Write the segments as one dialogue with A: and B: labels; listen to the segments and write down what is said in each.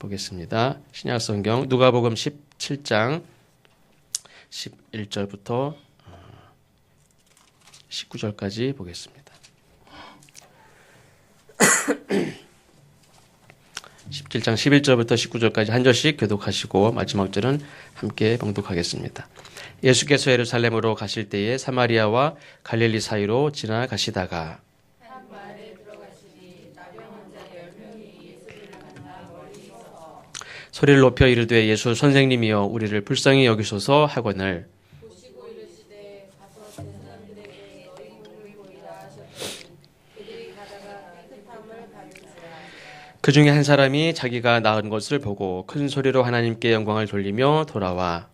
A: 보겠습니다. 신약성경 누가복음 17장 11절부터 19절까지 보겠습니다. 17장 11절부터 19절까지 한 절씩 교독하시고 마지막 절은 함께 봉독하겠습니다. 예수께서 예루살렘으로 가실 때에 사마리아와 갈릴리 사이로 지나가시다가 소리를 높여 이르되 예수 선생님이여 우리를 불쌍히 여기소서 하거늘 그 중에 한 사람이 자기가 낳은 것을 보고 큰 소리로 하나님께 영광을 돌리며 돌아와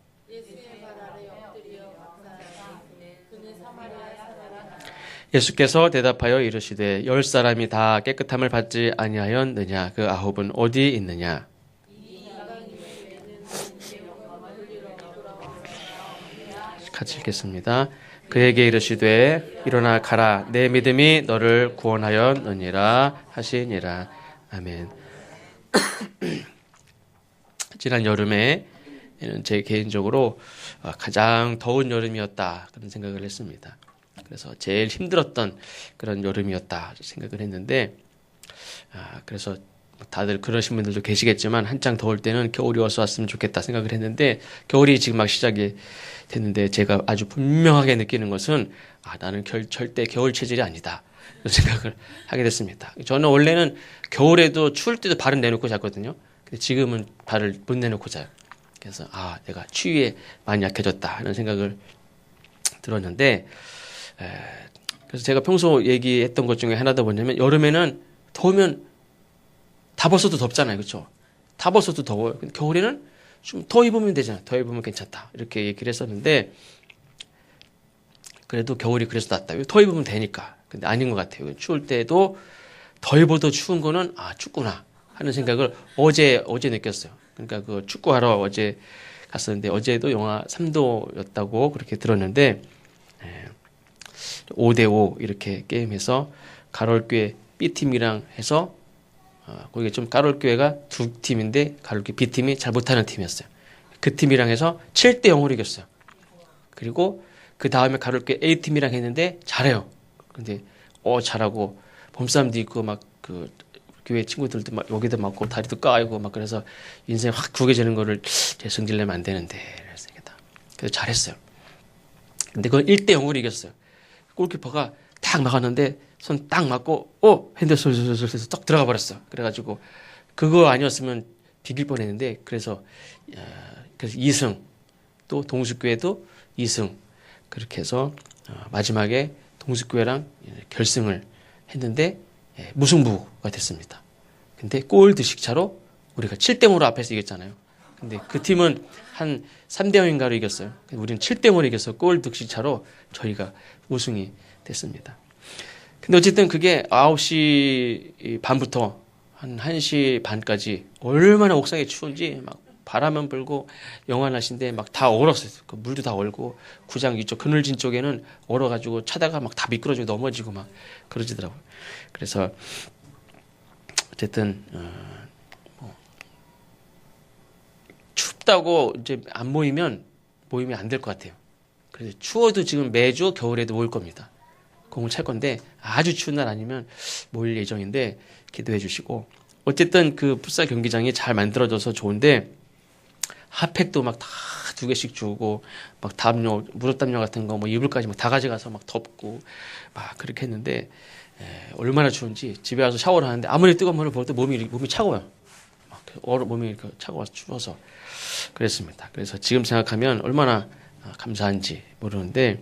A: 예수께서 대답하여 이르시되 10사람이 다 깨끗함을 받지 아니하였느냐 그 9은 어디 있느냐. 같이 읽겠습니다. 그에게 이르시되 일어나 가라 내 믿음이 너를 구원하였느니라 하시니라. 아멘. 지난 여름에 제 개인적으로 가장 더운 여름이었다 그런 생각을 했습니다. 그래서 제일 힘들었던 그런 여름이었다 생각을 했는데 그래서 다들 그러신 분들도 계시겠지만 한창 더울 때는 겨울이 어서 왔으면 좋겠다 생각을 했는데 겨울이 지금 막 시작이 됐는데 제가 아주 분명하게 느끼는 것은 나는 절대 겨울 체질이 아니다 그런 생각을 하게 됐습니다. 저는 원래는 겨울에도 추울 때도 발은 내놓고 잤거든요. 근데 지금은 발을 못 내놓고 자요. 그래서 내가 추위에 많이 약해졌다 하는 생각을 들었는데 그래서 제가 평소 얘기했던 것 중에 하나다 뭐냐면 여름에는 더우면 다 벗어도 덥잖아요. 그렇죠? 다 벗어도 더워요. 근데 겨울에는 좀 더 입으면 되잖아요. 더 입으면 괜찮다. 이렇게 얘기를 했었는데 그래도 겨울이 그래서 낫다. 더 입으면 되니까. 근데 아닌 것 같아요. 추울 때도 더 입어도 추운 거는 춥구나 하는 생각을 어제 느꼈어요. 그러니까 그 축구하러 어제 갔었는데 어제도 영하 3도였다고 그렇게 들었는데 5대5 이렇게 게임해서 가롤교회 B팀이랑 해서 거기에 좀 가롤교회가 두 팀인데 가롤교회 B팀이 잘 못하는 팀이었어요. 그 팀이랑 해서 7대0으로 이겼어요. 그리고 그 다음에 가롤교회 A팀이랑 했는데 잘해요. 근데 잘하고 몸싸움도 있고 막 그 교회 친구들도 막 여기도 맞고 다리도 까이고 막 그래서 인생 확 구겨지는 거를 제 성질 내면 안 되는데 그래서 잘했어요. 근데 그건 1대0으로 이겼어요. 골키퍼가 딱 막았는데 손 딱 맞고 핸들 솔솔솔솔 딱 들어가 버렸어. 그래가지고 그거 아니었으면 비길 뻔했는데 그래서 2승 또 동숙교회도 2승 그렇게 해서 마지막에 동숙교회랑 결승을 했는데 무승부가 됐습니다. 근데 골 득실차로 우리가 7대0으로 앞에서 이겼잖아요. 근데 그 팀은 한 3대0인가로 이겼어요. 우리는 7대0으로 이겨서 골 득실차로 저희가 우승이 됐습니다. 근데 어쨌든 그게 9시 반부터 한 1시 반까지 얼마나 옥상이 추운지 막 바람은 불고 영하 날씨인데 막 다 얼었어요. 그 물도 다 얼고 구장 이쪽 그늘진 쪽에는 얼어가지고 차다가 막 다 미끄러지고 넘어지고 막 그러지더라고요. 그래서 어쨌든 춥다고 이제 안 모이면 안 될 것 같아요. 그래서 추워도 지금 매주 겨울에도 모일 겁니다. 공을 찰 건데 아주 추운 날 아니면 모일 예정인데 기도해 주시고 어쨌든 그 풋살 경기장이 잘 만들어져서 좋은데 핫팩도 막 다 2개씩 주고 막 담요 무릎 담요 같은 거 뭐 이불까지 막 다 가져가서 막 덮고 막 그렇게 했는데 얼마나 추운지 집에 와서 샤워를 하는데 아무리 뜨거운 물을 부어도 몸이 차가워요. 막 몸이 이렇게 차가워서 추워서 그랬습니다. 그래서 지금 생각하면 얼마나 감사한지 모르는데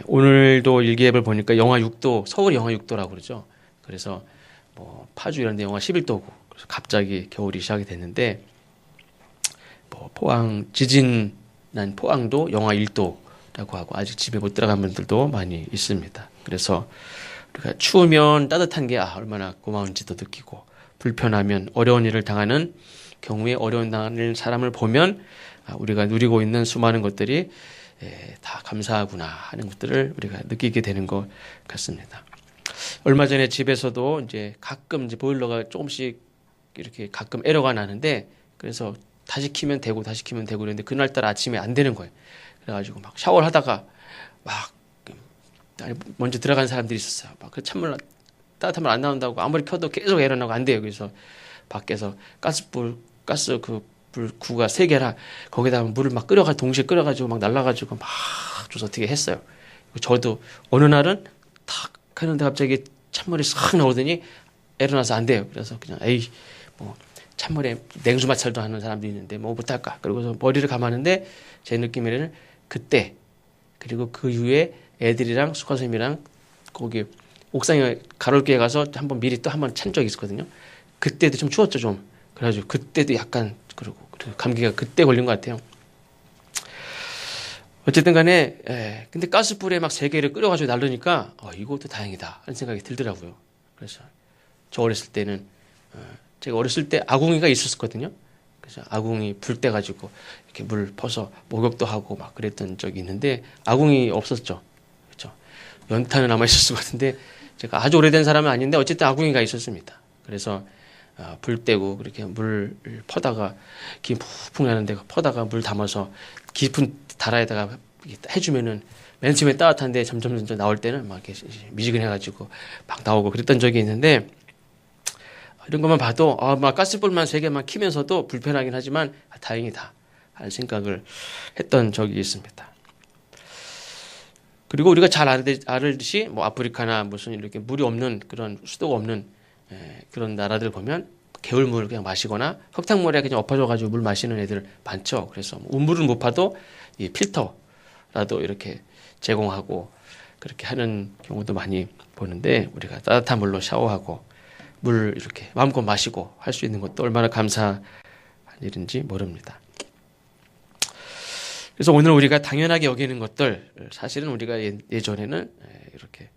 A: 오늘도 일기예보를 보니까 영하 6도 서울이 영하 6도라고 그러죠. 그래서 뭐 파주 이런 데 영하 11도고 그래서 갑자기 겨울이 시작이 됐는데 뭐 포항 지진 난 포항도 영하 1도라고 하고 아직 집에 못 들어간 분들도 많이 있습니다. 그래서 우리가 추우면 따뜻한 게 얼마나 고마운지도 느끼고 불편하면 어려운 일을 당하는 경우에 어려운 당하는 사람을 보면 우리가 누리고 있는 수많은 것들이 다 감사하구나 하는 것들을 우리가 느끼게 되는 것 같습니다. 얼마 전에 집에서도 이제 가끔 이제 보일러가 조금씩 이렇게 가끔 에러가 나는데 그래서 다시 키면 되고 다시 키면 되고 그랬는데 그날따라 아침에 안 되는 거예요. 그래가지고 막 샤워를 하다가 막 먼저 들어간 사람들이 있었어요. 막 그 찬물 따뜻한 물 안 나온다고 아무리 켜도 계속 에러 나고 안 돼요. 그래서 밖에서 가스 그 불 구가 3개라 거기다가 물을 막 동시에 끓여가지고 막 날라가지고 막 줘서 어떻게 했어요. 저도 어느 날은 탁 하는데 갑자기 찬물이 싹 나오더니 에러 나서 안 돼요. 그래서 그냥 에이 뭐 찬물에 냉수 마찰도 하는 사람도 있는데 뭐 못할까. 그러고서 머리를 감았는데 제 느낌에는 그때 그리고 그 이후에 애들이랑 수가 선생님이랑 거기 옥상에 가롤교회 가서 한번 미리 또 한번 찬 적이 있었거든요. 그때도 좀 추웠죠 좀. 그래가지고 그때도 약간 그리고 감기가 그때 걸린 것 같아요. 어쨌든 간에 근데 가스불에 막 3개를 끓여가지고 날르니까 이것도 다행이다 하는 생각이 들더라고요. 그래서 저 어렸을 때는 제가 어렸을 때 아궁이가 있었거든요. 그래서 아궁이 불 때 가지고 이렇게 물 퍼서 목욕도 하고 막 그랬던 적이 있는데 아궁이 없었죠. 그렇죠. 연탄은 아마 있었을 것 같은데 제가 아주 오래된 사람은 아닌데 어쨌든 아궁이가 있었습니다. 그래서 불 떼고 그렇게 물 퍼다가 기름 푹푹 나는데 퍼다가 물 담아서 깊은 다라에다가 해주면은 맨 처음에 따뜻한데 점점 나올 때는 막 이렇게 미지근해가지고 막 나오고 그랬던 적이 있는데 이런 것만 봐도 막 가스불만 3개만 키면서도 불편하긴 하지만 다행이다 하는 생각을 했던 적이 있습니다. 그리고 우리가 잘 알듯이 뭐 아프리카나 무슨 이렇게 물이 없는 그런 수도가 없는 그런 나라들 보면 개울물 그냥 마시거나 흙탕물에 그냥 엎어져가지고 물 마시는 애들 많죠. 그래서 우물을 못 파도 이 필터라도 이렇게 제공하고 그렇게 하는 경우도 많이 보는데 우리가 따뜻한 물로 샤워하고 물 이렇게 마음껏 마시고 할 수 있는 것도 얼마나 감사한 일인지 모릅니다. 그래서 오늘 우리가 당연하게 여기는 것들 사실은 우리가 예전에는 이렇게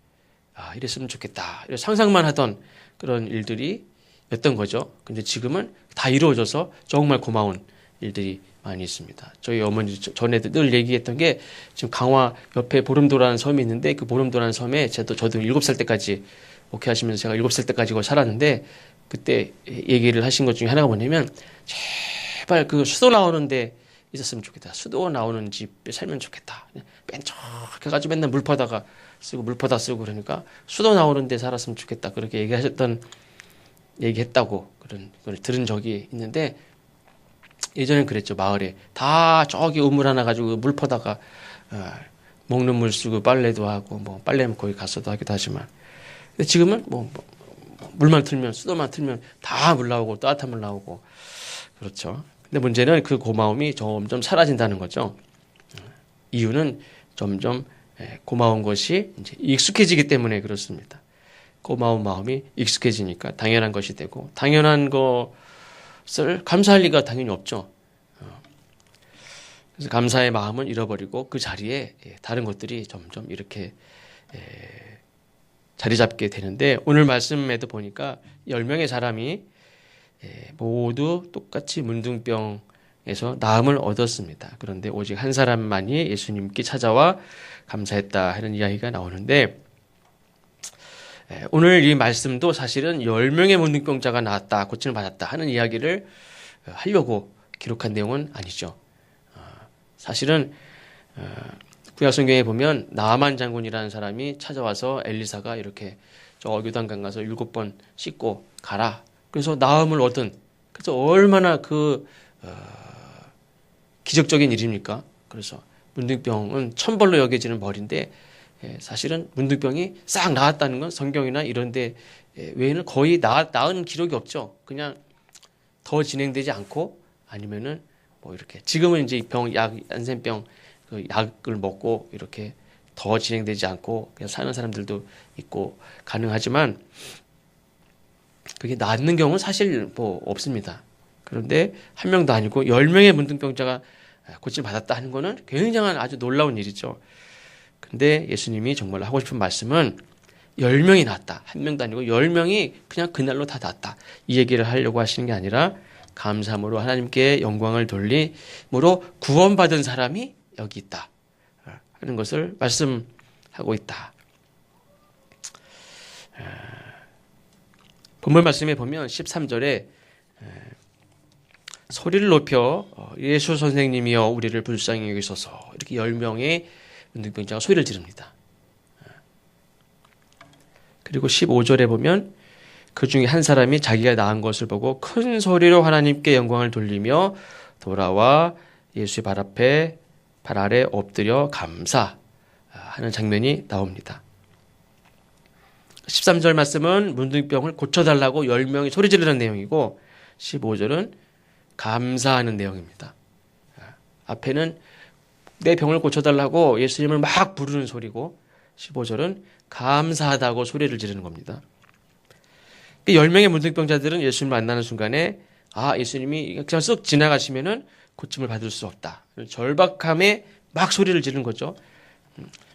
A: 이랬으면 좋겠다 이런 상상만 하던 그런 일들이 였던 거죠. 근데 지금은 다 이루어져서 정말 고마운 일들이 많이 있습니다. 저희 어머니 전에도 늘 얘기했던 게 지금 강화 옆에 보름도라는 섬이 있는데 그 보름도라는 섬에 저도 7살 때까지 목회하시면서 제가 7살 때까지 거기 살았는데 그때 얘기를 하신 것 중에 하나가 뭐냐면 제발 그 수도 나오는 데 있었으면 좋겠다. 수도 나오는 집에 살면 좋겠다. 뺀척 해가지고 맨날 물 퍼다가 쓰고 물 퍼다 쓰고 그러니까 수도 나오는 데 살았으면 좋겠다. 그렇게 얘기했다고 그런 걸 들은 적이 있는데 예전엔 그랬죠. 마을에 다 저기 우물 하나 가지고 물 퍼다가 먹는 물 쓰고 빨래도 하고 뭐 빨래는 거기 가서도 하기도 하지만 근데 지금은 뭐 물만 틀면 수도만 틀면 다 물 나오고 따뜻한 물 나오고 그렇죠. 근데 문제는 그 고마움이 점점 사라진다는 거죠. 이유는 점점 고마운 것이 이제 익숙해지기 때문에 그렇습니다. 고마운 마음이 익숙해지니까 당연한 것이 되고 당연한 것을 감사할 리가 당연히 없죠. 그래서 감사의 마음은 잃어버리고 그 자리에 다른 것들이 점점 이렇게 자리 잡게 되는데 오늘 말씀에도 보니까 10명의 사람이 모두 똑같이 문둥병에서 나음을 얻었습니다. 그런데 오직 한 사람만이 예수님께 찾아와 감사했다 하는 이야기가 나오는데 오늘 이 말씀도 사실은 10명의 문둥병자가 나았다, 고침을 받았다 하는 이야기를 하려고 기록한 내용은 아니죠. 사실은 구약 성경에 보면 나아만 장군이라는 사람이 찾아와서 엘리사가 이렇게 저 요단강 가서 7번 씻고 가라. 그래서 나음을 얻은 그래서 얼마나 기적적인 일입니까? 그래서 문둥병은 천벌로 여겨지는 벌인데 사실은 문둥병이 싹 나았다는 건 성경이나 이런 데 외에는 거의 나은 기록이 없죠. 그냥 더 진행되지 않고 아니면은 뭐 이렇게 지금은 이제 얀센병 그 약을 먹고 이렇게 더 진행되지 않고 그냥 사는 사람들도 있고 가능하지만 그게 낫는 경우는 사실 뭐 없습니다. 그런데 한 명도 아니고 10명의 문둥병자가 고침을 받았다 하는 거는 굉장한 아주 놀라운 일이죠. 근데 예수님이 정말 하고 싶은 말씀은 10명이 낫다. 한 명도 아니고 10명이 그냥 그날로 다 낫다. 이 얘기를 하려고 하시는 게 아니라 감사함으로 하나님께 영광을 돌림으로 구원받은 사람이 여기 있다. 하는 것을 말씀하고 있다. 본문 말씀에 보면 13절에 소리를 높여 예수 선생님이여 우리를 불쌍히 여기소서 이렇게 10명의 문둥병자가 소리를 지릅니다. 그리고 15절에 보면 그 중에 한 사람이 자기가 나은 것을 보고 큰 소리로 하나님께 영광을 돌리며 돌아와 예수의 발 아래 엎드려 감사하는 장면이 나옵니다. 13절 말씀은 문둥병을 고쳐달라고 10명이 소리 지르는 내용이고 15절은 감사하는 내용입니다. 앞에는 내 병을 고쳐달라고 예수님을 막 부르는 소리고 15절은 감사하다고 소리를 지르는 겁니다. 10명의 문둥병자들은 예수님을 만나는 순간에 예수님이 그냥 쓱 지나가시면은 고침을 받을 수 없다. 절박함에 막 소리를 지르는 거죠.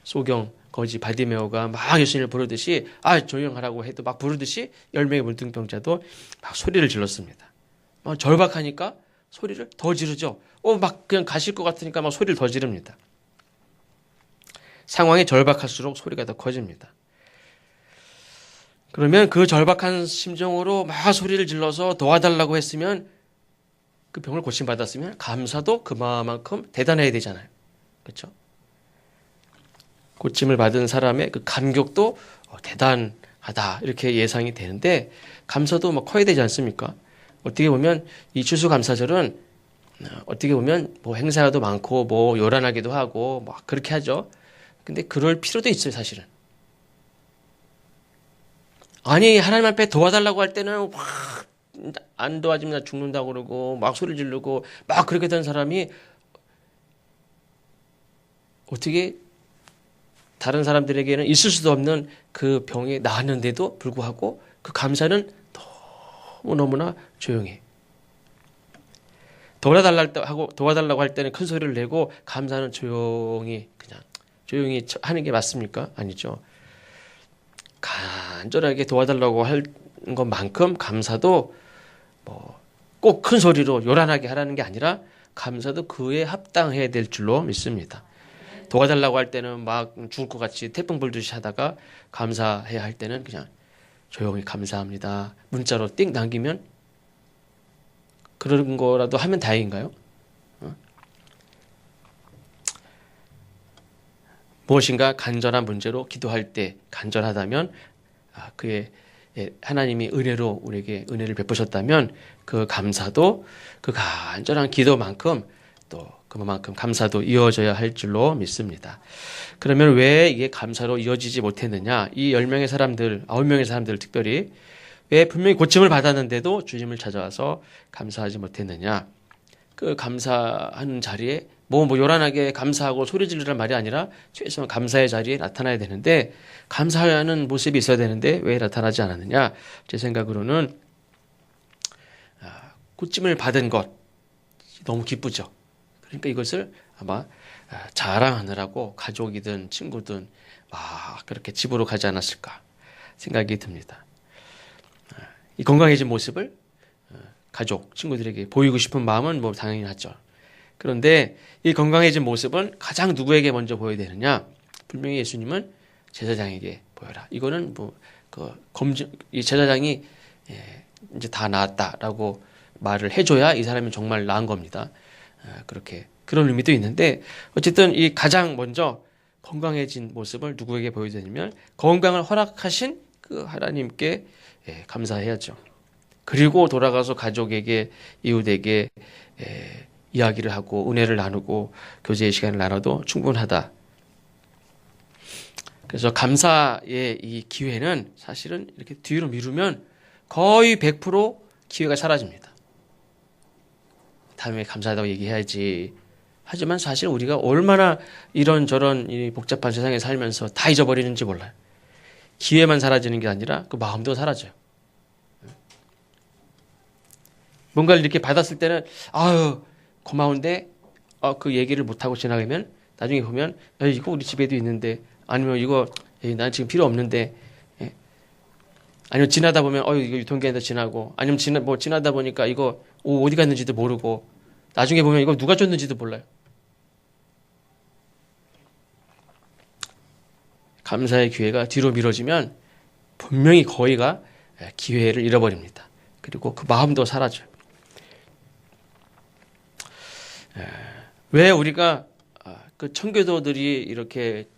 A: 소경, 거지, 바디메오가 막 예수님을 부르듯이 조용하라고 해도 막 부르듯이 10명의 문둥병자도 막 소리를 질렀습니다. 막 절박하니까 소리를 더 지르죠. 막 그냥 가실 것 같으니까 막 소리를 더 지릅니다. 상황이 절박할수록 소리가 더 커집니다. 그러면 그 절박한 심정으로 막 소리를 질러서 도와달라고 했으면 그 병을 고침받았으면 감사도 그만큼 대단해야 되잖아요. 그렇죠? 고침을 받은 사람의 그 감격도 대단하다 이렇게 예상이 되는데 감사도 막 커야 되지 않습니까? 어떻게 보면 이 추수감사절은 어떻게 보면 뭐 행사도 많고 뭐 요란하기도 하고 막 그렇게 하죠. 근데 그럴 필요도 있어요, 사실은. 아니 하나님 앞에 도와달라고 할 때는 안 도와주면 나 죽는다고 그러고 막 소리 지르고 막 그렇게 된 사람이 어떻게 다른 사람들에게는 있을 수도 없는 그 병이 나았는데도 불구하고 그 감사는 너무너무나 조용해. 도와달라고 할 때는 큰 소리를 내고 감사는 조용히 하는 게 맞습니까? 아니죠. 간절하게 도와달라고 할 것만큼 감사도 꼭 큰 소리로 요란하게 하라는 게 아니라 감사도 그에 합당해야 될 줄로 믿습니다. 도와달라고 할 때는 막 죽을 것 같이 태풍 불듯이 하다가 감사해야 할 때는 그냥 조용히 감사합니다. 문자로 띡 남기면 그런 거라도 하면 다행인가요? 무엇인가 간절한 문제로 기도할 때 간절하다면 그의 하나님이 은혜로 우리에게 은혜를 베푸셨다면 그 감사도 그 간절한 기도만큼 또 그만큼 감사도 이어져야 할 줄로 믿습니다. 그러면 왜 이게 감사로 이어지지 못했느냐? 이 10명의 사람들, 9명의 사람들 특별히 왜 분명히 고침을 받았는데도 주님을 찾아와서 감사하지 못했느냐? 그 감사하는 자리에 뭐 요란하게 감사하고 소리 지르란 말이 아니라 최소한 감사의 자리에 나타나야 되는데 감사하는 모습이 있어야 되는데 왜 나타나지 않았느냐? 제 생각으로는 고침을 받은 것 너무 기쁘죠. 그러니까 이것을 아마 자랑하느라고 가족이든 친구든 막 그렇게 집으로 가지 않았을까 생각이 듭니다. 이 건강해진 모습을 가족, 친구들에게 보이고 싶은 마음은 뭐 당연히 하죠. 그런데 이 건강해진 모습은 가장 누구에게 먼저 보여야 되느냐? 분명히 예수님은 제사장에게 보여라. 이거는 이 제사장이 이제 다 나았다라고 말을 해줘야 이 사람이 정말 나은 겁니다. 그런 의미도 있는데 어쨌든 이 가장 먼저 건강해진 모습을 누구에게 보여야 되냐면 건강을 허락하신 그 하나님께 감사해야죠. 그리고 돌아가서 가족에게 이웃에게 이야기를 하고 은혜를 나누고 교제의 시간을 나눠도 충분하다. 그래서 감사의 이 기회는 사실은 이렇게 뒤로 미루면 거의 100% 기회가 사라집니다. 다음에 감사하다고 얘기해야지. 하지만 사실 우리가 얼마나 이런저런 이 복잡한 세상에 살면서 다 잊어버리는지 몰라요. 기회만 사라지는 게 아니라 그 마음도 사라져요. 뭔가를 이렇게 받았을 때는 고마운데 그 얘기를 못하고 지나가면 나중에 보면 이거 우리 집에도 있는데 아니면 이거 난 지금 필요 없는데 아니면 지나다 보면 이거 유통기한도 지나고 아니면 지나다 보니까 이거 어디 갔는지도 모르고 나중에 보면 이거 누가 줬는지도 몰라요. 감사의 기회가 뒤로 미뤄지면 분명히 거의가 기회를 잃어버립니다. 그리고 그 마음도 사라져요. 왜 우리가 그 청교도들이 이렇게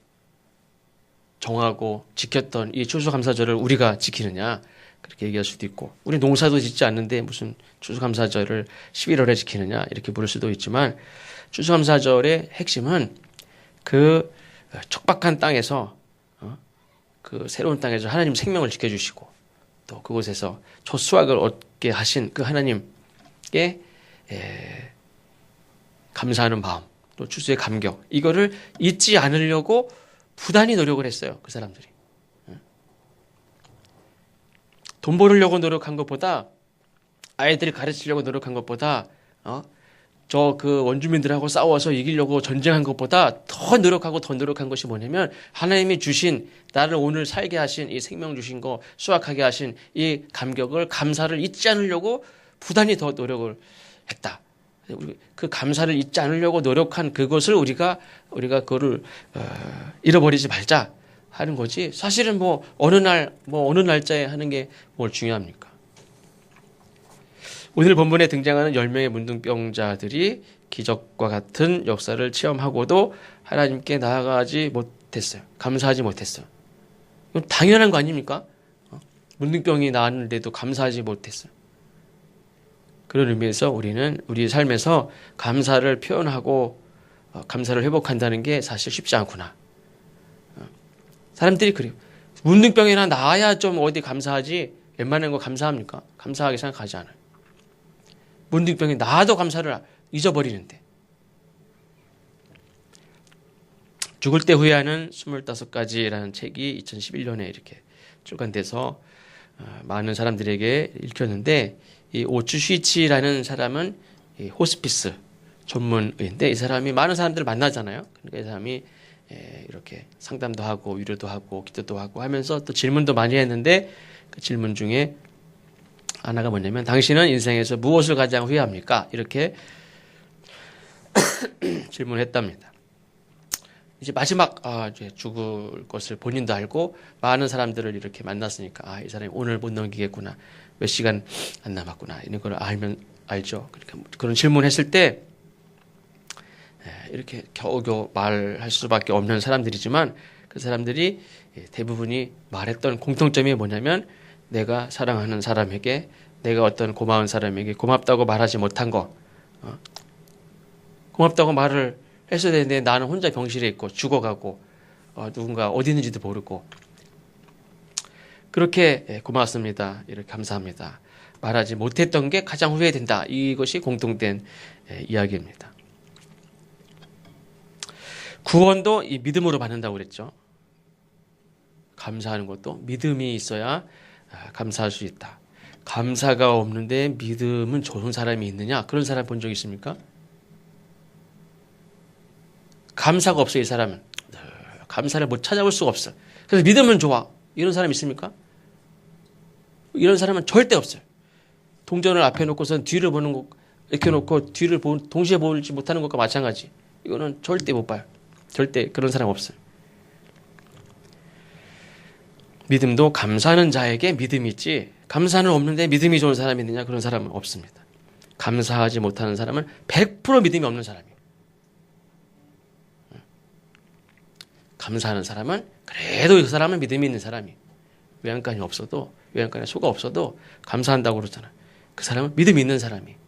A: 정하고 지켰던 이 추수감사절을 우리가 지키느냐 그렇게 얘기할 수도 있고, 우리 농사도 짓지 않는데 무슨 추수감사절을 11월에 지키느냐 이렇게 물을 수도 있지만, 추수감사절의 핵심은 그 척박한 땅에서 그 새로운 땅에서 하나님 생명을 지켜주시고 또 그곳에서 첫 수확을 얻게 하신 그 하나님께 감사하는 마음, 또 추수의 감격, 이거를 잊지 않으려고 부단히 노력을 했어요. 그 사람들이. 돈 벌으려고 노력한 것보다, 아이들을 가르치려고 노력한 것보다, 저 그 원주민들하고 싸워서 이기려고 전쟁한 것보다 더 노력한 것이 뭐냐면, 하나님이 주신, 나를 오늘 살게 하신 이 생명 주신 거, 수확하게 하신 이 감격을, 감사를 잊지 않으려고 부단히 더 노력을 했다. 그 감사를 잊지 않으려고 노력한 그것을 우리가 그거를 잃어버리지 말자 하는 거지. 사실은 어느 날짜에 하는 게 뭘 중요합니까? 오늘 본문에 등장하는 10명의 문둥병자들이 기적과 같은 역사를 체험하고도 하나님께 나아가지 못했어요. 감사하지 못했어요. 이건 당연한 거 아닙니까? 문둥병이 나았는데도 감사하지 못했어요. 그런 의미에서 우리는 우리 삶에서 감사를 표현하고 감사를 회복한다는 게 사실 쉽지 않구나. 사람들이 그래요. 문둥병이나 나아야 좀 어디 감사하지, 웬만한 거 감사합니까? 감사하게 생각하지 않아요. 문둥병이 나아도 감사를 잊어버리는데. 죽을 때 후회하는 25가지라는 책이 2011년에 이렇게 출간돼서 많은 사람들에게 읽혔는데, 이 오츠 슈이치라는 사람은 이 호스피스 전문의인데, 이 사람이 많은 사람들을 만나잖아요. 그러니까 이 사람이 이렇게 상담도 하고 위로도 하고 기도도 하고 하면서 또 질문도 많이 했는데, 그 질문 중에 하나가 뭐냐면, 당신은 인생에서 무엇을 가장 후회합니까? 이렇게 질문했답니다. 이제 마지막 이제 죽을 것을 본인도 알고 많은 사람들을 이렇게 만났으니까, 이 사람이 오늘 못 넘기겠구나, 몇 시간 안 남았구나, 이런 걸 알죠. 그러니까 그런 질문했을 때 이렇게 겨우겨우 말할 수밖에 없는 사람들이지만, 그 사람들이 대부분이 말했던 공통점이 뭐냐면, 내가 사랑하는 사람에게, 내가 어떤 고마운 사람에게 고맙다고 말하지 못한 거, 고맙다고 말을 했어야 되는데 나는 혼자 병실에 있고 죽어가고 누군가 어디 있는지도 모르고, 그렇게 고맙습니다, 이렇게 감사합니다 말하지 못했던 게 가장 후회된다. 이것이 공통된 이야기입니다. 구원도 이 믿음으로 받는다고 그랬죠. 감사하는 것도 믿음이 있어야 감사할 수 있다. 감사가 없는데 믿음은 좋은 사람이 있느냐? 그런 사람 본 적 있습니까? 감사가 없어요. 이 사람은 감사를 못 찾아볼 수가 없어. 그래서 믿음은 좋아, 이런 사람 있습니까? 이런 사람은 절대 없어요. 동전을 앞에 놓고선 뒤를 보는 거 이렇게 놓고 뒤를 동시에 보지 못하는 것과 마찬가지. 이거는 절대 못 봐요. 절대 그런 사람 없어요. 믿음도 감사하는 자에게 믿음이 있지, 감사는 없는데 믿음이 좋은 사람이 있느냐? 그런 사람은 없습니다. 감사하지 못하는 사람은 100% 믿음이 없는 사람이에요. 감사하는 사람은 그래도 그 사람은 믿음이 있는 사람이에요. 외양간이 없어도, 외양간에 소가 없어도 감사한다고 그러잖아요. 그 사람은 믿음이 있는 사람이에요.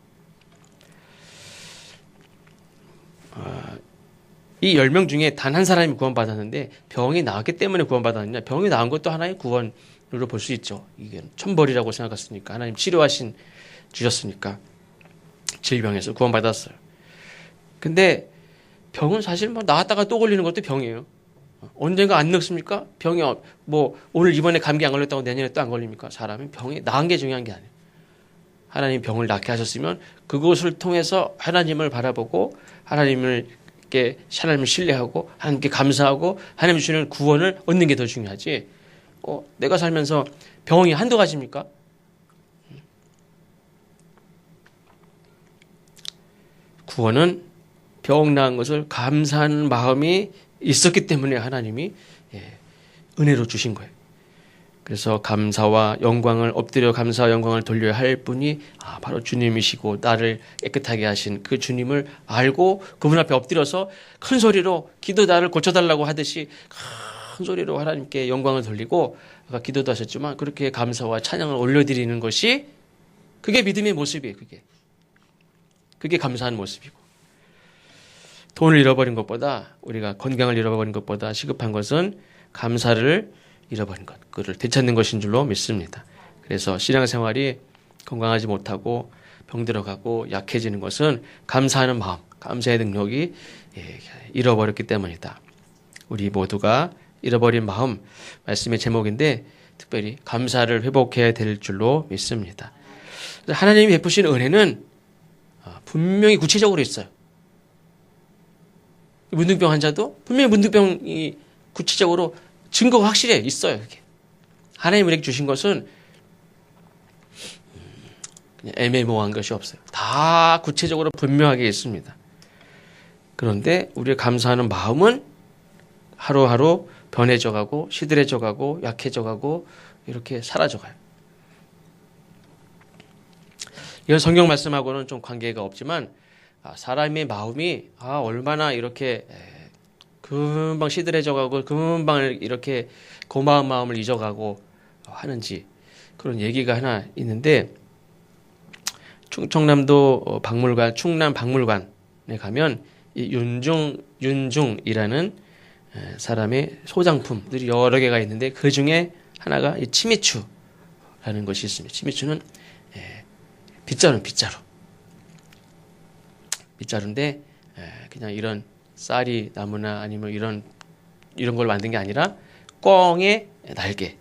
A: 이 10명 중에 단 한 사람이 구원받았는데, 병이 나았기 때문에 구원받았느냐? 병이 나은 것도 하나의 구원으로 볼 수 있죠. 이게 천벌이라고 생각했으니까, 하나님 주셨으니까 질병에서 구원받았어요. 근데 병은 사실 나았다가 또 걸리는 것도 병이에요. 언젠가 안 늙습니까? 병이 오늘 이번에 감기 안 걸렸다고 내년에 또 안 걸립니까? 사람이 병이 나은 게 중요한 게 아니에요. 하나님 병을 낫게 하셨으면 그것을 통해서 하나님을 바라보고 하나님을 신뢰하고 하나님께 감사하고 하나님 주시는 구원을 얻는 게 더 중요하지. 내가 살면서 병이 한두 가지입니까? 구원은 병 나은 것을 감사하는 마음이 있었기 때문에 하나님이 은혜로 주신 거예요. 그래서 감사와 영광을 엎드려 감사와 영광을 돌려야 할 분이 바로 주님이시고 나를 깨끗하게 하신 그 주님을 알고 그분 앞에 엎드려서 큰 소리로 기도 나를 고쳐달라고 하듯이 큰 소리로 하나님께 영광을 돌리고 아까 기도도 하셨지만 그렇게 감사와 찬양을 올려드리는 것이 그게 믿음의 모습이에요. 그게 감사한 모습이고 돈을 잃어버린 것보다 우리가 건강을 잃어버린 것보다 시급한 것은 감사를 잃어버린 것, 그를 되찾는 것인 줄로 믿습니다. 그래서 신앙생활이 건강하지 못하고 병들어가고 약해지는 것은 감사하는 마음, 감사의 능력이 잃어버렸기 때문이다. 우리 모두가 잃어버린 마음, 말씀의 제목인데 특별히 감사를 회복해야 될 줄로 믿습니다. 하나님이 베푸신 은혜는 분명히 구체적으로 있어요. 문둥병 환자도 분명히 문둥병이 구체적으로 증거가 확실해 있어요. 그게. 하나님 우리에게 주신 것은 그냥 애매모호한 것이 없어요. 다 구체적으로 분명하게 있습니다. 그런데 우리가 감사하는 마음은 하루하루 변해져가고 시들해져가고 약해져가고 이렇게 사라져가요. 이건 성경 말씀하고는 좀 관계가 없지만 사람의 마음이 얼마나 이렇게 금방 시들해져가고 금방 이렇게 고마운 마음을 잊어가고 하는지 그런 얘기가 하나 있는데 충청남도 박물관 충남 박물관에 가면 이 윤중이라는 사람의 소장품들이 여러 개가 있는데 그 중에 하나가 이 치미추라는 것이 있습니다. 치미추는 빗자루인데 그냥 이런 쌀이 나무나 아니면 이런 걸 만든 게 아니라 꿩의 날개,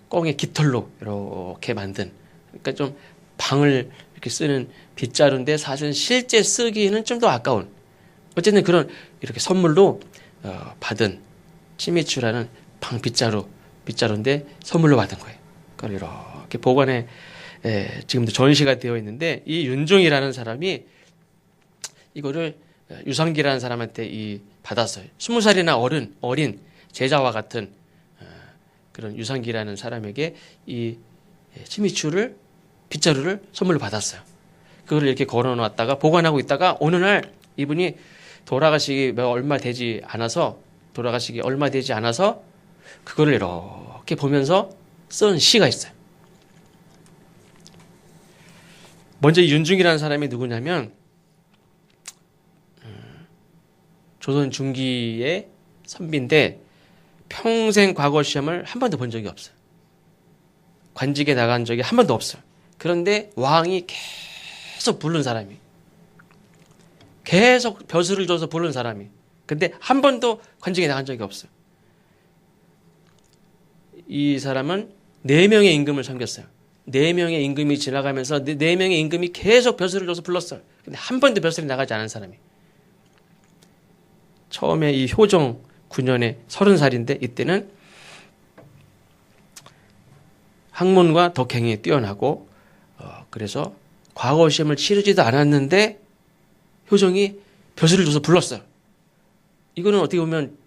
A: 꿩의 깃털로 이렇게 만든 그러니까 좀 방을 이렇게 쓰는 빗자루인데 사실 실제 쓰기는 좀 더 아까운 어쨌든 그런 이렇게 선물로 받은 치미추라는 방 빗자루인데 선물로 받은 거예요. 그걸 이렇게 보관해 지금도 전시가 되어 있는데 이 윤종이라는 사람이 이거를 유상기라는 사람한테 받았어요. 20살이나 어린 제자와 같은 그런 유상기라는 사람에게 이 치미추를 빗자루를 선물로 받았어요. 그거를 이렇게 걸어놨다가 보관하고 있다가 어느 날 이분이 돌아가시기 얼마 되지 않아서 그거를 이렇게 보면서 쓴 시가 있어요. 먼저 이 윤중이라는 사람이 누구냐면 조선 중기의 선비인데 평생 과거 시험을 한 번도 본 적이 없어요. 관직에 나간 적이 한 번도 없어요. 그런데 왕이 계속 부른 사람이 계속 벼슬을 줘서 부른 사람이 근데 한 번도 관직에 나간 적이 없어요. 이 사람은 4명의 임금을 섬겼어요. 4명의 임금이 지나가면서 4명의 임금이 계속 벼슬을 줘서 불렀어요. 근데 한 번도 벼슬이 나가지 않은 사람이 처음에 이 효종 9년에 30살인데 이때는 학문과 덕행이 뛰어나고 그래서 과거 시험을 치르지도 않았는데 효종이 벼슬을 줘서 불렀어요. 이거는 어떻게 보면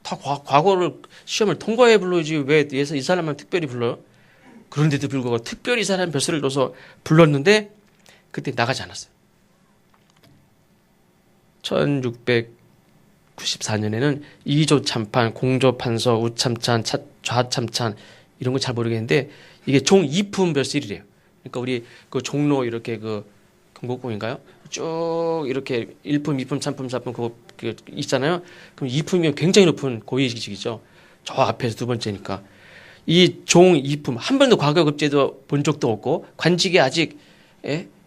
A: 다 과거를 시험을 통과해 불러야지 왜 이 사람만 특별히 불러요? 그런데도 불구하고 특별히 이 사람 벼슬을 줘서 불렀는데 그때 나가지 않았어요. 1694년에는 이조 참판, 공조 판서, 우참찬, 좌참찬 이런 거 잘 모르겠는데 이게 종 2품 벼슬이래요. 그러니까 우리 그 종로 이렇게 그 경복궁인가요? 쭉 이렇게 1품, 2품, 3품, 4품 그거 있잖아요. 그럼 2품이면 굉장히 높은 고위직이죠. 저 앞에서 두 번째니까. 이 종 2품 한 번도 과거급제도 본 적도 없고 관직에 아직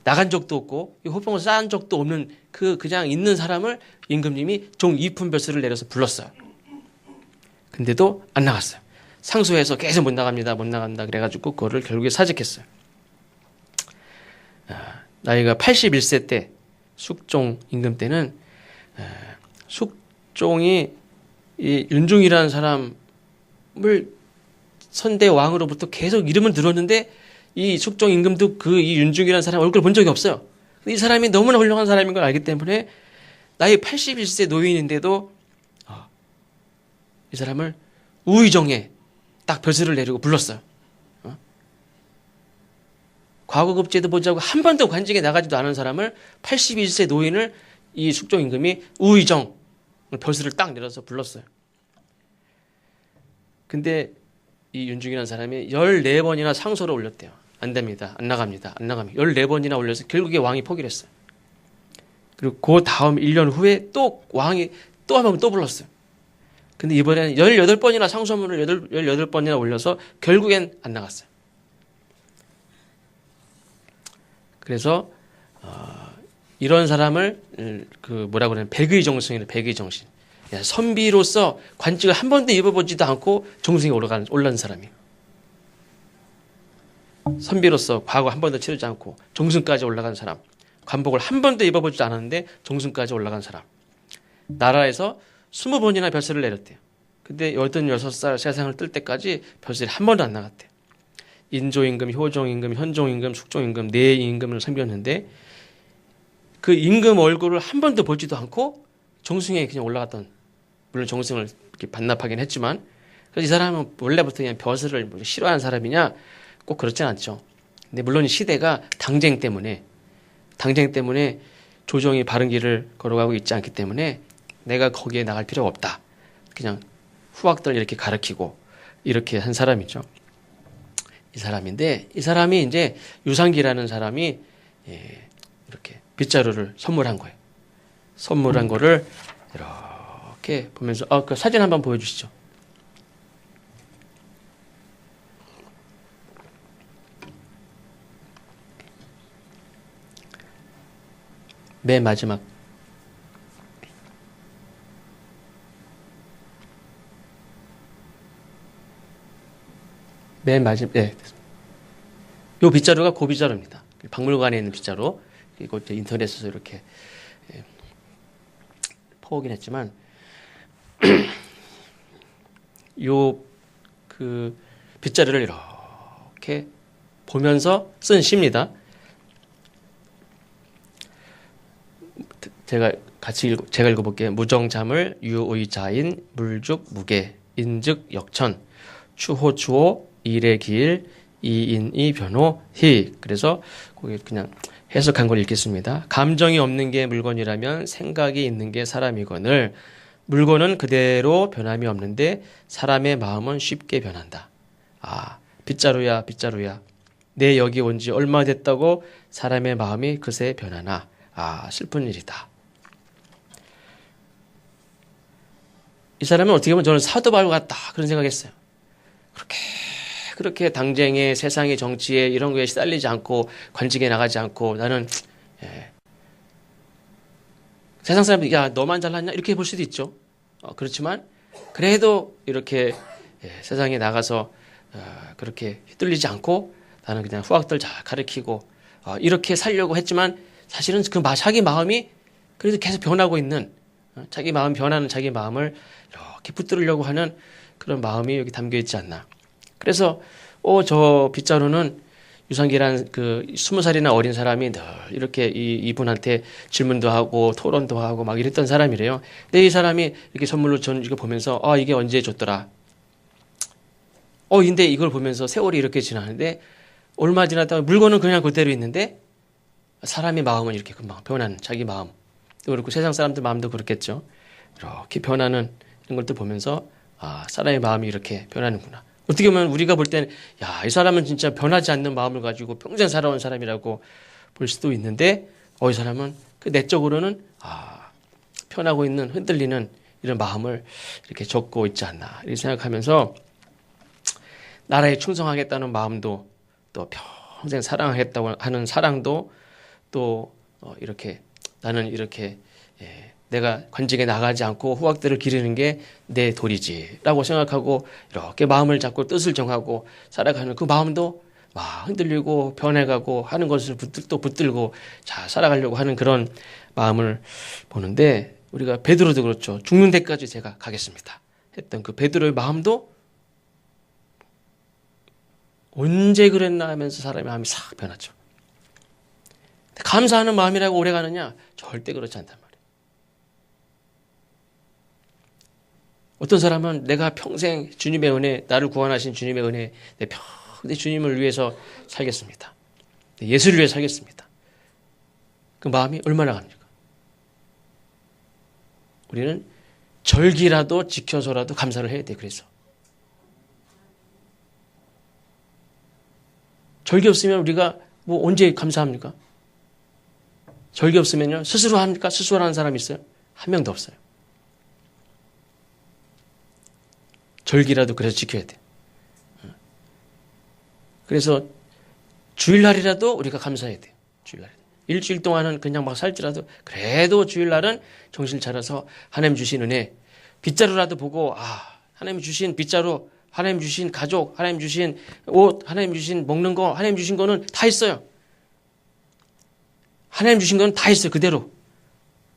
A: 나간 적도 없고 호봉을 쌓은 적도 없는 그냥 있는 사람을 임금님이 종 2품 벼슬을 내려서 불렀어요. 근데도 안 나갔어요. 상소해서 계속 못 나간다 그래가지고 그거를 결국에 사직했어요. 나이가 81세 때 숙종 임금 때는 숙종이 이 윤중이라는 사람을 선대 왕으로부터 계속 이름을 들었는데 이 숙종 임금도 이 윤중이라는 사람 얼굴을 본 적이 없어요. 이 사람이 너무나 훌륭한 사람인 걸 알기 때문에 나이 81세 노인인데도 이 사람을 우의정에 딱 벼슬을 내리고 불렀어요. 과거급제도 보자고 한 번도 관직에 나가지도 않은 사람을 81세 노인을 이 숙종 임금이 우의정 벼슬을 딱 내려서 불렀어요. 근데 이 윤중이라는 사람이 14번이나 상소를 올렸대요. 안 됩니다. 안 나갑니다. 안 나갑니다. 14번이나 올려서 결국에 왕이 포기를 했어요. 그리고 그 다음 1년 후에 또 왕이 또 한 번 또 불렀어요. 근데 이번에는 18번이나 상소문을 18번이나 올려서 결국엔 안 나갔어요. 그래서 이런 사람을 뭐라고 그러냐 백의정신이래. 백의정신. 선비로서 관직을 한 번도 입어보지도 않고 정승에 올라간 사람이에요. 선비로서 과거 한 번도 치르지 않고 정승까지 올라간 사람. 관복을 한 번도 입어보지도 않았는데 정승까지 올라간 사람. 나라에서 20번이나 벼슬을 내렸대요. 근데 86살 세상을 뜰 때까지 벼슬이 한 번도 안 나갔대요. 인조임금, 효종임금, 현종임금, 숙종임금 네 임금을 섬겼는데 그 임금 얼굴을 한 번도 보지도 않고 정승에 그냥 올라갔던, 물론 정승을 이렇게 반납하긴 했지만, 그래서 이 사람은 원래부터 그냥 벼슬을 싫어하는 사람이냐? 꼭 그렇진 않죠. 근데 물론 시대가 당쟁 때문에 조정이 바른 길을 걸어가고 있지 않기 때문에 내가 거기에 나갈 필요가 없다. 그냥 후학들 이렇게 가르치고 이렇게 한 사람이죠. 이 사람인데 이 사람이 이제 유상기라는 사람이 이렇게 빗자루를 선물한 거예요. 선물한 거를 이렇게 보면서 그 사진 한번 보여주시죠. 맨 마지막. 맨 마지막. 네. 요 빗자루가 그 빗자루입니다. 박물관에 있는 빗자루. 이거 인터넷에서 이렇게 퍼오긴 했지만 요 그 빗자루를 이렇게 보면서 쓴 시입니다. 제가 읽어볼게요. 무정자물 유의자인 물죽 무계 인즉 역천 추호추호 일의기일 이인이 변호 희. 그래서 거기 그냥 해석한 걸 읽겠습니다. 감정이 없는 게 물건이라면 생각이 있는 게 사람이거늘 물건은 그대로 변함이 없는데 사람의 마음은 쉽게 변한다. 빗자루야 빗자루야 내 여기 온 지 얼마 됐다고 사람의 마음이 그새 변하나. 슬픈 일이다. 이 사람은 어떻게 보면 저는 사도바울 같다 그런 생각했어요. 그렇게 당쟁에 세상의 정치에 이런 거에 시달리지 않고 관직에 나가지 않고 나는 세상 사람들이 야 너만 잘났냐 이렇게 볼 수도 있죠. 그렇지만 그래도 이렇게 세상에 나가서 그렇게 휘둘리지 않고 나는 그냥 후학들 잘 가르치고 이렇게 살려고 했지만 사실은 자기 마음이 그래도 계속 변하고 있는 자기 마음 변하는 자기 마음을 이렇게 붙들으려고 하는 그런 마음이 여기 담겨 있지 않나. 그래서 저 빗자루는 유상기란 그 20살이나 어린 사람이 늘 이렇게 이분한테 질문도 하고 토론도 하고 막 이랬던 사람이래요. 근데 이 사람이 이렇게 선물로 전 이거 보면서 이게 언제 줬더라. 근데 이걸 보면서 세월이 이렇게 지나는데 얼마 지났다가 물건은 그냥 그대로 있는데 사람의 마음은 이렇게 금방 변하는 자기 마음. 또 그렇고 세상 사람들 마음도 그렇겠죠. 이렇게 변하는 이런 것들 보면서 사람의 마음이 이렇게 변하는구나. 어떻게 보면 우리가 볼 때는 이 사람은 진짜 변하지 않는 마음을 가지고 평생 살아온 사람이라고 볼 수도 있는데 이 사람은 그 내적으로는 변하고 있는 흔들리는 이런 마음을 이렇게 적고 있지 않나 이렇게 생각하면서 나라에 충성하겠다는 마음도 또 평생 사랑하겠다고 하는 사랑도 또 이렇게 나는 이렇게 내가 관직에 나가지 않고 후학들을 기르는 게 내 도리지라고 생각하고 이렇게 마음을 잡고 뜻을 정하고 살아가는 그 마음도 막 흔들리고 변해가고 하는 것을 또 붙들고 잘 살아가려고 하는 그런 마음을 보는데 우리가 베드로도 그렇죠. 죽는 데까지 제가 가겠습니다 했던 그 베드로의 마음도 언제 그랬나 하면서 사람의 마음이 싹 변하죠. 감사하는 마음이라고 오래 가느냐? 절대 그렇지 않단 말이에요. 어떤 사람은 내가 평생 주님의 은혜, 나를 구원하신 주님의 은혜, 내 평생 주님을 위해서 살겠습니다. 예수를 위해 살겠습니다. 그 마음이 얼마나 갑니까? 우리는 절기라도 지켜서라도 감사를 해야 돼. 그래서 절기 없으면 우리가 뭐 언제 감사합니까? 절기 없으면요 스스로 합니까? 스스로 하는 사람이 있어요? 한 명도 없어요. 절기라도 그래서 지켜야 돼. 그래서 주일날이라도 우리가 감사해야 돼요. 주일날. 일주일 동안은 그냥 막 살지라도 그래도 주일날은 정신 차려서 하나님 주신 은혜, 빗자루라도 보고 하나님 주신 빗자루, 하나님 주신 가족, 하나님 주신 옷, 하나님 주신 먹는 거, 하나님 주신 거는 다 있어요. 하나님 주신 건 다 있어요. 그대로.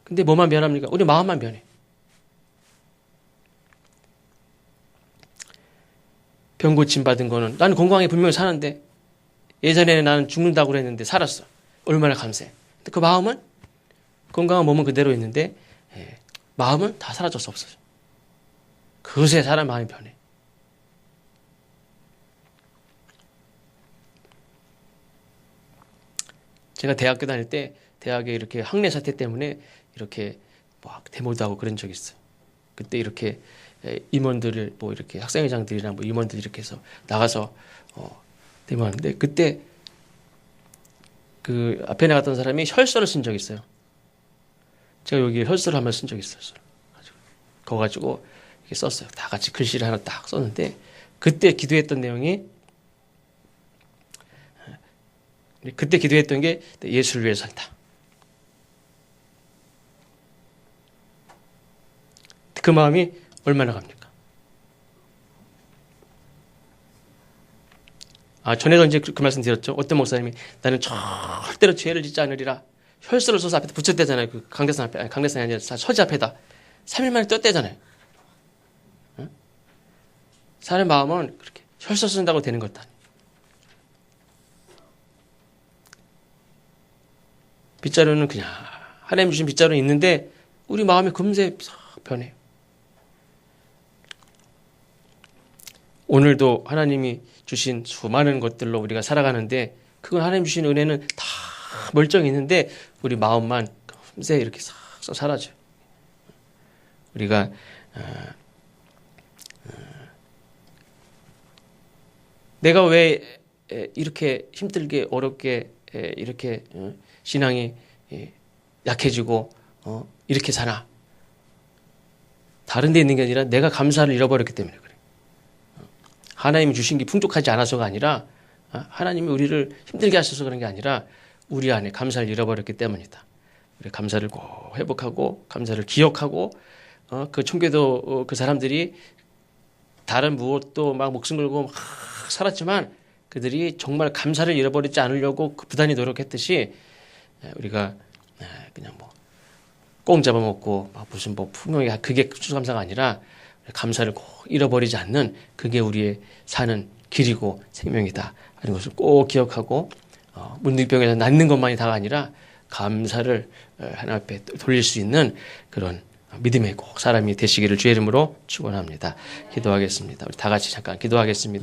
A: 근데 뭐만 변합니까? 우리 마음만 변해. 병 고침 받은 거는 나는 건강하게 분명히 사는데 예전에는 나는 죽는다고 그랬는데 살았어. 얼마나 감사해. 근데 그 마음은 건강한 몸은 그대로 있는데 마음은 다 사라졌어. 없어져. 그새 사람 마음이 변해. 제가 대학교 다닐 때 대학에 이렇게 학내 사태 때문에 이렇게 막 데모도 하고 그런 적이 있어요. 그때 이렇게 임원들을 뭐 이렇게 학생회장들이랑 뭐 임원들 이렇게 해서 나가서 데모하는데 그때 그 앞에 나갔던 사람이 혈서를 쓴 적이 있어요. 제가 여기 혈서를 한번 쓴 적이 있어요. 그거 가지고 이렇게 썼어요. 다 같이 글씨를 하나 딱 썼는데 그때 기도했던 내용이 그때 기도했던 게 예수를 위해 산다. 그 마음이 얼마나 갑니까? 전에도 이제 그 말씀 드렸죠. 어떤 목사님이 나는 절대로 죄를 짓지 않으리라. 혈서를 써서 앞에다 붙였대잖아요. 그 강대상 앞에, 강대상이 아니라 서지 앞에다. 3일 만에 떴대잖아요. 응? 사람의 마음은 그렇게 혈서 쓴다고 되는 것도 아니에요. 빗자루는 그냥 하나님 주신 빗자루는 있는데 우리 마음이 금세 변해요. 오늘도 하나님이 주신 수많은 것들로 우리가 살아가는데 그건 하나님 주신 은혜는 다 멀쩡히 있는데 우리 마음만 금세 이렇게 싹 사라져요. 우리가 내가 왜 이렇게 힘들게 어렵게 이렇게 신앙이 약해지고 이렇게 사나? 다른 데 있는 게 아니라 내가 감사를 잃어버렸기 때문에 그래. 하나님이 주신 게 풍족하지 않아서가 아니라 하나님이 우리를 힘들게 하셔서 그런 게 아니라 우리 안에 감사를 잃어버렸기 때문이다. 우리 감사를 꼭 회복하고 감사를 기억하고 그 청교도 그 사람들이 다른 무엇도 막 목숨 걸고 막 살았지만 그들이 정말 감사를 잃어버리지 않으려고 그 부단히 노력했듯이 우리가 그냥 뭐 꽁 잡아먹고 막 무슨 뭐 분명히 그게 추수감사가 아니라 감사를 꼭 잃어버리지 않는 그게 우리의 사는 길이고 생명이다 하는 것을 꼭 기억하고 문득병에서 낫는 것만이 다가 아니라 감사를 하나님 앞에 돌릴 수 있는 그런 믿음의 꼭 사람이 되시기를 주의 이름으로 축원합니다. 기도하겠습니다. 우리 다 같이 잠깐 기도하겠습니다.